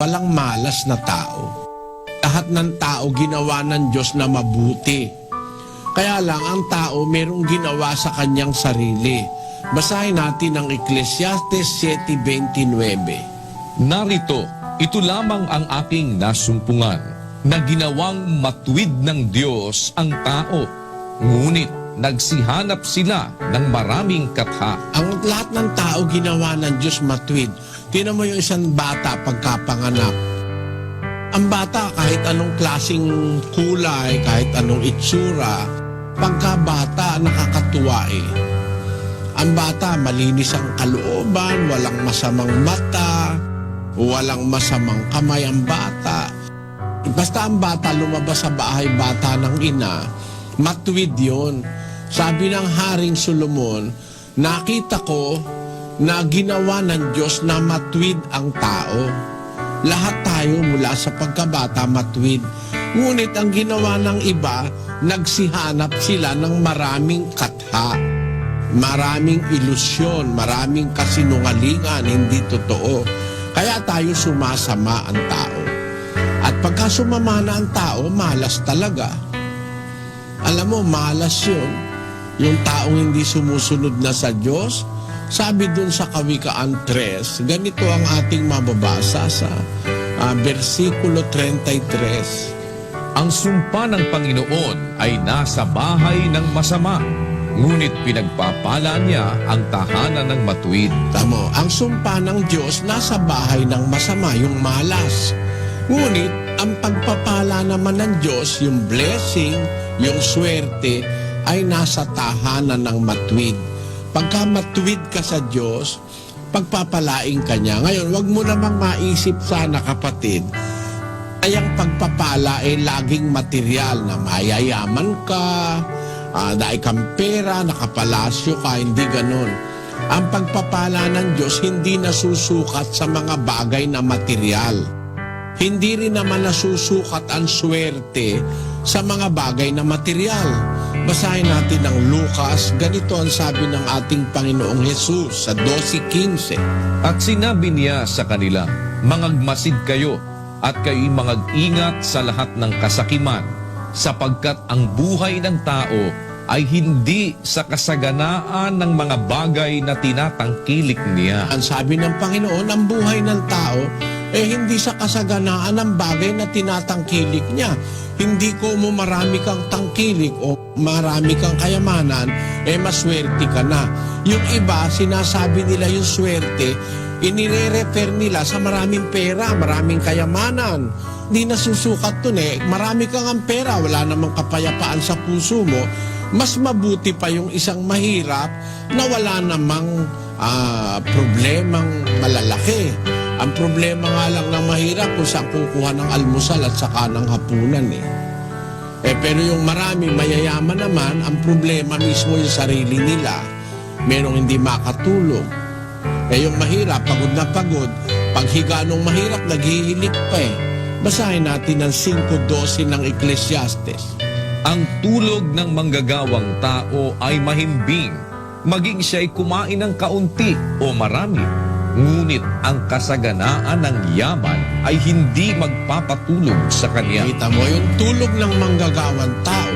Walang malas na tao. Lahat ng tao ginawa ng Diyos na mabuti. Kaya lang ang tao merong ginawa sa kanyang sarili. Basahin natin ang Ecclesiastes 7:29. Narito, ito lamang ang aking nasumpungan, na ginawang matuwid ng Diyos ang tao. Ngunit nagsihanap sila ng maraming katha. Ang lahat ng tao ginawa ng Diyos matuwid. Tingnan mo yung isang bata pagkapanganak. Ang bata kahit anong klaseng kulay, kahit anong itsura, pagkabata nakakatuwa eh. Ang bata malinis ang kalooban, walang masamang mata, walang masamang kamay ang bata. Basta ang bata lumabas sa bahay bata ng ina, matuwid yun. Sabi ng Haring Solomon, nakita ko na ginawa ng Diyos na matuwid ang tao. Lahat tayo mula sa pagkabata matuwid. Ngunit ang ginawa ng iba, nagsihanap sila ng maraming katha, maraming ilusyon, maraming kasinungalingan, hindi totoo. Kaya tayo sumasama ang tao. At pagka sumama na ang tao, malas talaga. Alam mo, malas yun. Yung taong hindi sumusunod na sa Diyos, sabi dun sa Kawikaan 3, ganito ang ating mababasa sa versikulo 33. Ang sumpa ng Panginoon ay nasa bahay ng masama, ngunit pinagpapala niya ang tahanan ng matuwid. Tamo, ang sumpa ng Diyos nasa bahay ng masama, yung malas. Ngunit ang pagpapala naman ng Diyos, yung blessing, yung swerte, ay nasa tahanan ng matuwid. Pagka matuwid ka sa Diyos, pagpapalaing ka niya. Ngayon, wag mo namang maisip sana, kapatid, ay ang pagpapala ay laging material na mayayaman ka, dahil kang pera, nakapalasyo ka, hindi ganon. Ang pagpapala ng Diyos hindi nasusukat sa mga bagay na material. Hindi rin naman nasusukat ang swerte sa mga bagay na material. Basahin natin ang Lucas, ganito ang sabi ng ating Panginoong Jesus sa 12:15. At sinabi niya sa kanila, mangagmasid kayo at kayo'y mangag-ingat sa lahat ng kasakiman, sapagkat ang buhay ng tao ay hindi sa kasaganaan ng mga bagay na tinatangkilik niya. Ang sabi ng Panginoon, ang buhay ng tao hindi sa kasaganaan ng bagay na tinatangkilik niya. Hindi ko mo marami kang tangkilik o marami kang kayamanan, maswerte ka na. Yung iba, sinasabi nila yung swerte, inire-refer nila sa maraming pera, maraming kayamanan. Hindi nasusukat dun Marami kang ang pera, wala namang kapayapaan sa puso mo. Mas mabuti pa yung isang mahirap na wala namang problemang malalaki. Ang problema nga lang ng mahirap kung saan kukuha ng almusal at saka ng hapunan pero yung marami mayayaman naman, ang problema mismo yung sarili nila. Merong hindi makatulog. Yung mahirap, pagod na pagod. Paghiga nung mahirap, naghihilik pa Basahin natin ang 5:12 ng Ecclesiastes. Ang tulog ng manggagawang tao ay mahimbing, maging siya'y kumain ng kaunti o marami. Ngunit ang kasaganaan ng yaman ay hindi magpapatulog sa kanya. Kita mo, yung tulog ng manggagawang tao,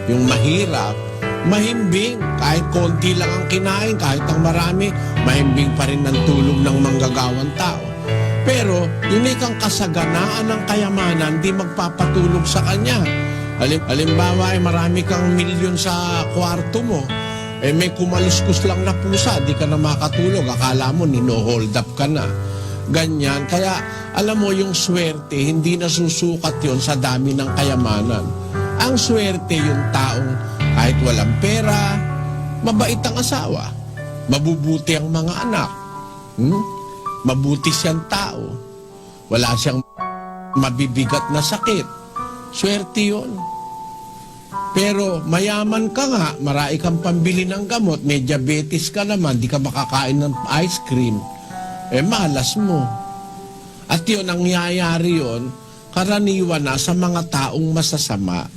yung mahirap, mahimbing. Kahit konti lang ang kinain, kahit ang marami, mahimbing pa rin ang tulog ng manggagawang tao. Pero, yung ikang kasaganaan ng kayamanan, di magpapatulog sa kanya. Halimbawa, marami kang milyon sa kwarto mo, may kumaluskus lang na pusa, di ka na makatulog, akala mo nino-hold up ka na. Ganyan, kaya alam mo yung swerte, hindi nasusukat yon sa dami ng kayamanan. Ang swerte yung taong kahit walang pera, mabait ang asawa, mabubuti ang mga anak, mabuti siyang tao, wala siyang mabibigat na sakit. Swerte yun. Pero mayaman ka nga, marami kang pambili ng gamot, may diabetes ka naman, di ka makakain ng ice cream, malas mo. At yun, ang nangyayari yun, karaniwan na sa mga taong masasama.